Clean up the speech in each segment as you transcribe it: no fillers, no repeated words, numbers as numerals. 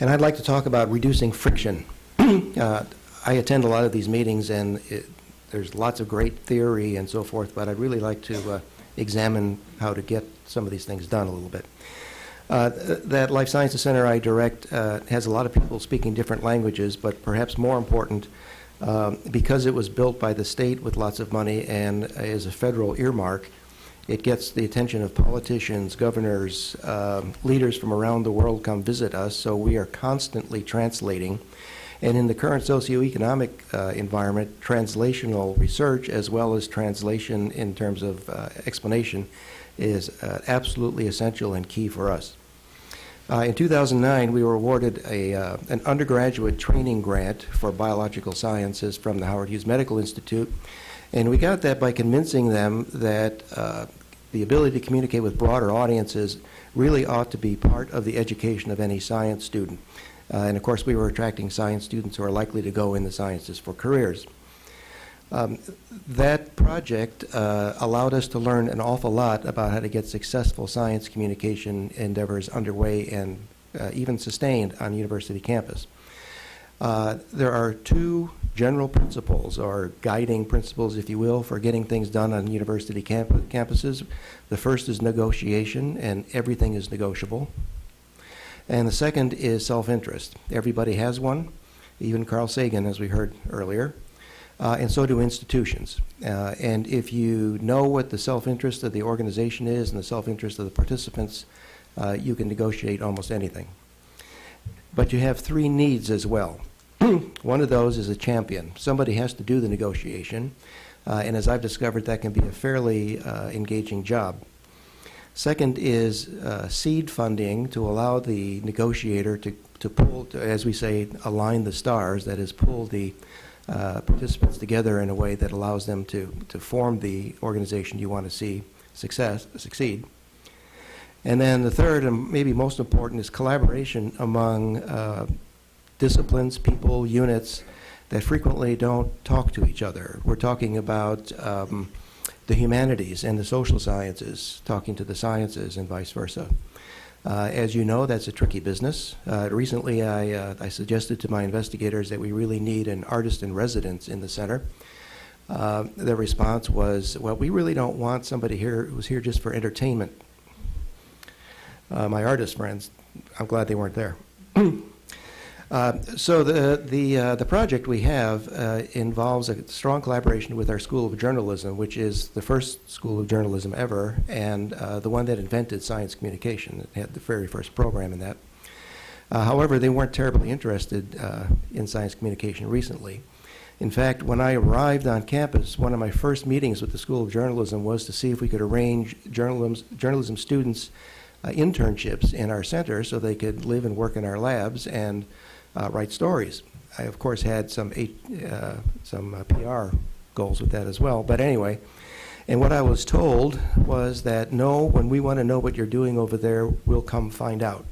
And I'd like to talk about reducing friction. I attend a lot of these meetings, and there's lots of great theory and so forth, but I'd really like to examine how to get some of these things done a little bit. That Life Sciences Center I direct has a lot of people speaking different languages, but perhaps more important, because it was built by the state with lots of money and is a federal earmark, it gets the attention of politicians, governors, leaders from around the world come visit us, so we are constantly translating. And in the current socioeconomic environment, translational research as well as translation in terms of explanation is absolutely essential and key for us. In 2009, we were awarded an undergraduate training grant for biological sciences from the Howard Hughes Medical Institute, and we got that by convincing them that the ability to communicate with broader audiences really ought to be part of the education of any science student. And of course, we were attracting science students who are likely to go in the sciences for careers. That project allowed us to learn an awful lot about how to get successful science communication endeavors underway and even sustained on university campus. There are two general principles, or guiding principles, if you will, for getting things done on university campuses. The first is negotiation, and everything is negotiable. And the second is self-interest. Everybody has one, even Carl Sagan, as we heard earlier, and so do institutions. And if you know what the self-interest of the organization is and the self-interest of the participants, you can negotiate almost anything. But you have three needs as well. One of those is a champion. Somebody has to do the negotiation, and as I've discovered, that can be a fairly engaging job. Second is seed funding to allow the negotiator to pull, as we say, align the stars, that is, pull the participants together in a way that allows them to form the organization you want to see succeed. And then the third, and maybe most important, is collaboration among disciplines, people, units that frequently don't talk to each other. We're talking about the humanities and the social sciences, talking to the sciences and vice versa. As you know, that's a tricky business. Recently, I suggested to my investigators that we really need an artist in residence in the center. Their response was, well, we really don't want somebody here who's here just for entertainment. My artist friends, I'm glad they weren't there. So the project we have involves a strong collaboration with our School of Journalism, which is the first school of journalism ever, and the one that invented science communication. It had the very first program in that. However, they weren't terribly interested in science communication recently. In fact, when I arrived on campus, one of my first meetings with the School of Journalism was to see if we could arrange journalism students internships in our center so they could live and work in our labs and write stories. I, of course, had some PR goals with that as well. But anyway, and what I was told was that, no, when we want to know what you're doing over there, we'll come find out.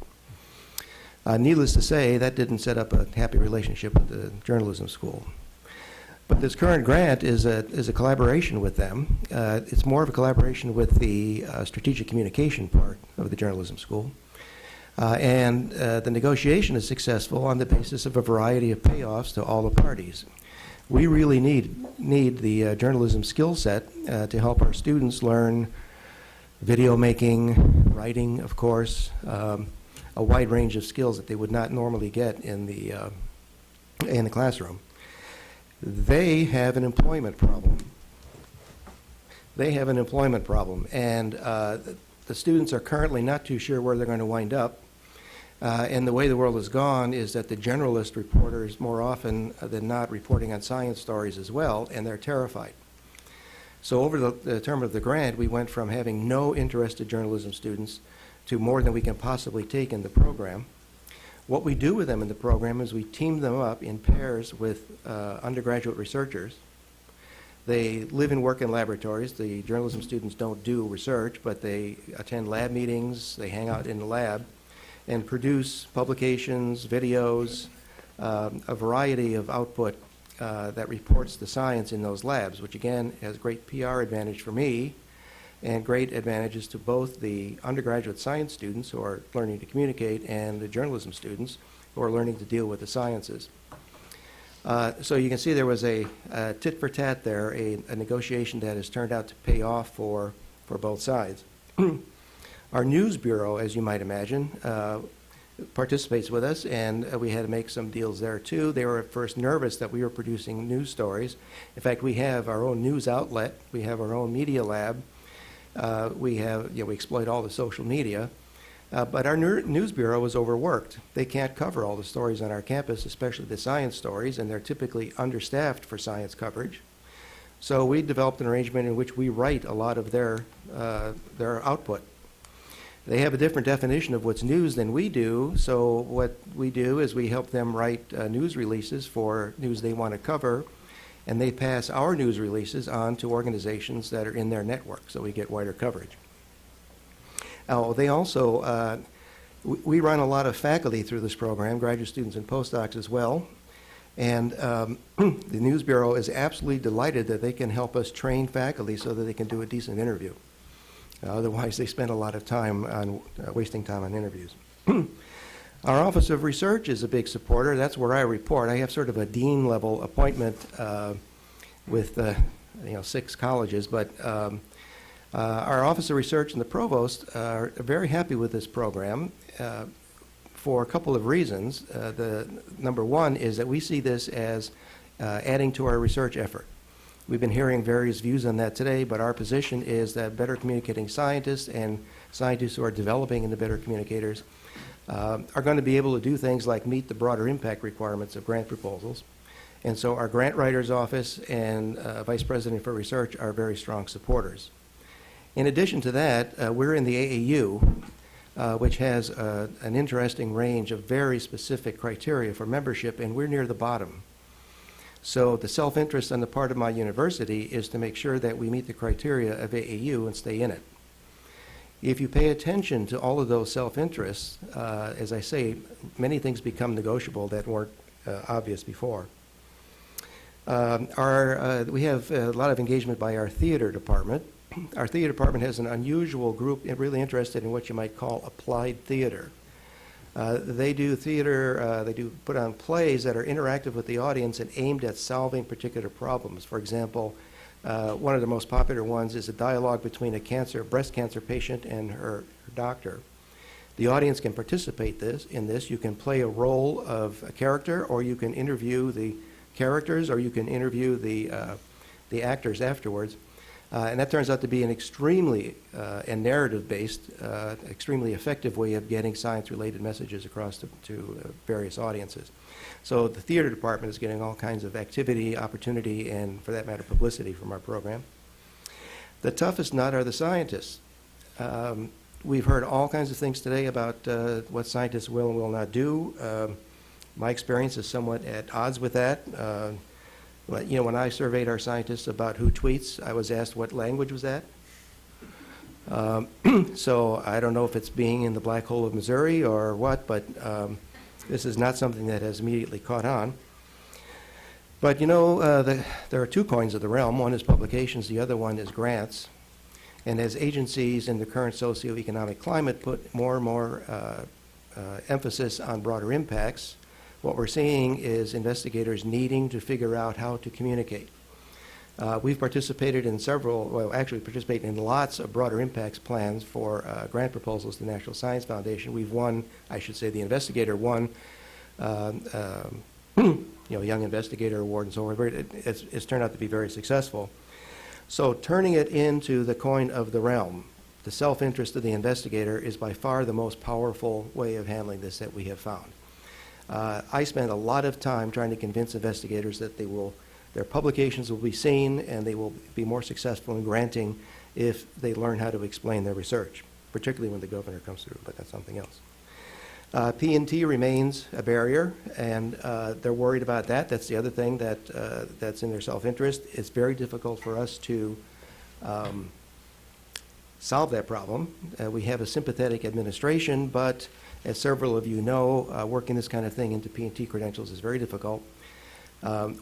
Needless to say, that didn't set up a happy relationship with the journalism school. But this current grant is a collaboration with them. It's more of a collaboration with the strategic communication part of the journalism school. And the negotiation is successful on the basis of a variety of payoffs to all the parties. We really need the journalism skill set to help our students learn video making, writing, of course, a wide range of skills that they would not normally get in the classroom. They have an employment problem. And the students are currently not too sure where they're going to wind up. And the way the world has gone is that the generalist reporters more often than not reporting on science stories as well, and they're terrified. So over the term of the grant, we went from having no interested journalism students to more than we can possibly take in the program. What we do with them in the program is we team them up in pairs with undergraduate researchers. They live and work in laboratories. The journalism students don't do research, but they attend lab meetings, they hang out in the lab, and produce publications, videos, a variety of output that reports the science in those labs, which again has great PR advantage for me and great advantages to both the undergraduate science students who are learning to communicate and the journalism students who are learning to deal with the sciences. So you can see there was a tit for tat there, a negotiation that has turned out to pay off for both sides. Our news bureau, as you might imagine, participates with us, and we had to make some deals there too. They were at first nervous that we were producing news stories. In fact, we have our own news outlet. We have our own media lab. We exploit all the social media. But our news bureau is overworked. They can't cover all the stories on our campus, especially the science stories, and they're typically understaffed for science coverage. So we developed an arrangement in which we write a lot of their output. They have a different definition of what's news than we do, so what we do is we help them write news releases for news they want to cover, and they pass our news releases on to organizations that are in their network, so we get wider coverage. They also, we run a lot of faculty through this program, graduate students and postdocs as well, and the News Bureau is absolutely delighted that they can help us train faculty so that they can do a decent interview. Otherwise, they spend a lot of time on wasting time on interviews. Our Office of Research is a big supporter. That's where I report. I have sort of a dean-level appointment with 6 colleges, but our Office of Research and the Provost are very happy with this program for a couple of reasons. The number one is that we see this as adding to our research effort. We've been hearing various views on that today, but our position is that better communicating scientists and scientists who are developing into better communicators are going to be able to do things like meet the broader impact requirements of grant proposals. And so our grant writer's office and Vice President for Research are very strong supporters. In addition to that, we're in the AAU, which has an interesting range of very specific criteria for membership, and we're near the bottom. So the self-interest on the part of my university is to make sure that we meet the criteria of AAU and stay in it. If you pay attention to all of those self-interests, as I say, many things become negotiable that weren't obvious before. We have a lot of engagement by our theater department. Our theater department has an unusual group really interested in what you might call applied theater. They do theater, they do put on plays that are interactive with the audience and aimed at solving particular problems. For example, one of the most popular ones is a dialogue between a breast cancer patient and her doctor. The audience can participate in this. You can play a role of a character, or you can interview the characters, or you can interview the actors afterwards. And that turns out to be an extremely and narrative-based, extremely effective way of getting science-related messages across to various audiences. So the theater department is getting all kinds of activity, opportunity, and for that matter, publicity from our program. The toughest nut are the scientists. We've heard all kinds of things today about what scientists will and will not do. My experience is somewhat at odds with that. When I surveyed our scientists about who tweets, I was asked what language was that. So I don't know if it's being in the black hole of Missouri or what, but this is not something that has immediately caught on. But there are 2 coins of the realm. One is publications, the other one is grants. And as agencies in the current socioeconomic climate put more and more emphasis on broader impacts, what we're seeing is investigators needing to figure out how to communicate. We've participated in participated in lots of broader impacts plans for grant proposals to the National Science Foundation. We've won, I should say the investigator won, Young Investigator Award and so on. It's turned out to be very successful. So turning it into the coin of the realm, the self-interest of the investigator is by far the most powerful way of handling this that we have found. I spend a lot of time trying to convince investigators that their publications will be seen and they will be more successful in granting if they learn how to explain their research, particularly when the governor comes through, but that's something else. P&T remains a barrier, and they're worried about that. That's the other thing that's in their self-interest. It's very difficult for us to solve that problem. We have a sympathetic administration, but as several of you know, working this kind of thing into P&T credentials is very difficult.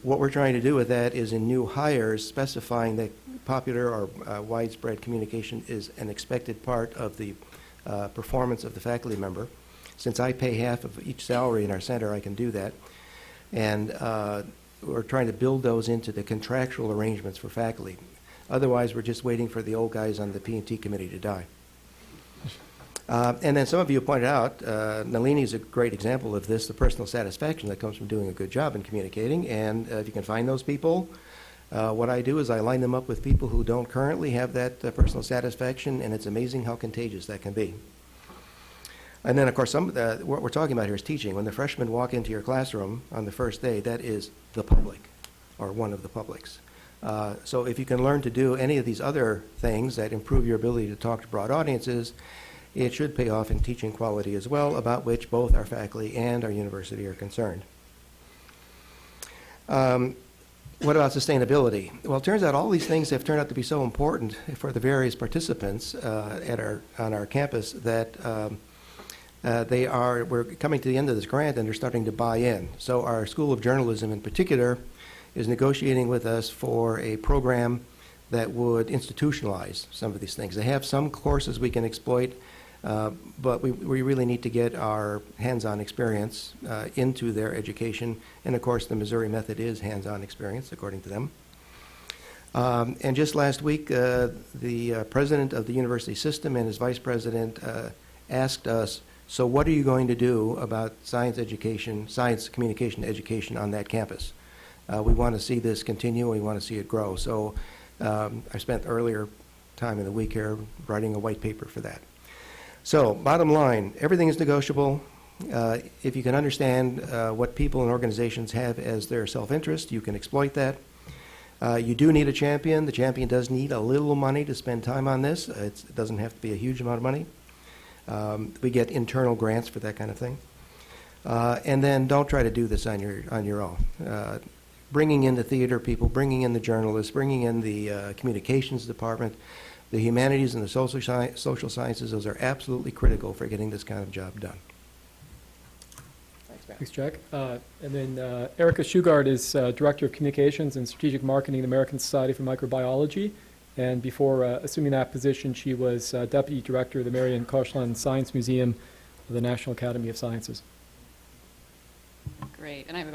What we're trying to do with that is in new hires specifying that popular or widespread communication is an expected part of the performance of the faculty member. Since I pay half of each salary in our center, I can do that. And we're trying to build those into the contractual arrangements for faculty. Otherwise, we're just waiting for the old guys on the P&T committee to die. And then some of you pointed out, Nalini is a great example of this, the personal satisfaction that comes from doing a good job in communicating. And if you can find those people, what I do is I line them up with people who don't currently have that personal satisfaction, and it's amazing how contagious that can be. And then, of course, what we're talking about here is teaching. When the freshmen walk into your classroom on the first day, that is the public, or one of the publics. So if you can learn to do any of these other things that improve your ability to talk to broad audiences, it should pay off in teaching quality as well, about which both our faculty and our university are concerned. What about sustainability? Well, it turns out all these things have turned out to be so important for the various participants on our campus that we're coming to the end of this grant and they're starting to buy in. So our School of Journalism in particular is negotiating with us for a program that would institutionalize some of these things. They have some courses we can exploit, but we really need to get our hands-on experience into their education. And of course, the Missouri method is hands-on experience, according to them. And just last week, the president of the university system and his vice president asked us, so what are you going to do about science education, science communication education on that campus? We want to see this continue, and we want to see it grow. So I spent earlier time in the week here writing a white paper for that. So bottom line, everything is negotiable. If you can understand what people and organizations have as their self-interest, you can exploit that. You do need a champion. The champion does need a little money to spend time on this. It doesn't have to be a huge amount of money. We get internal grants for that kind of thing. And then don't try to do this on your own. Bringing in the theater people, bringing in the journalists, bringing in the communications department, the humanities and the social sciences, those are absolutely critical for getting this kind of job done. Thanks, Matt. Thanks, Jack. And then Erika Shugart is Director of Communications and Strategic Marketing at the American Society for Microbiology. And before assuming that position, she was Deputy Director of the Marion Koshland Science Museum of the National Academy of Sciences. Great. And I have about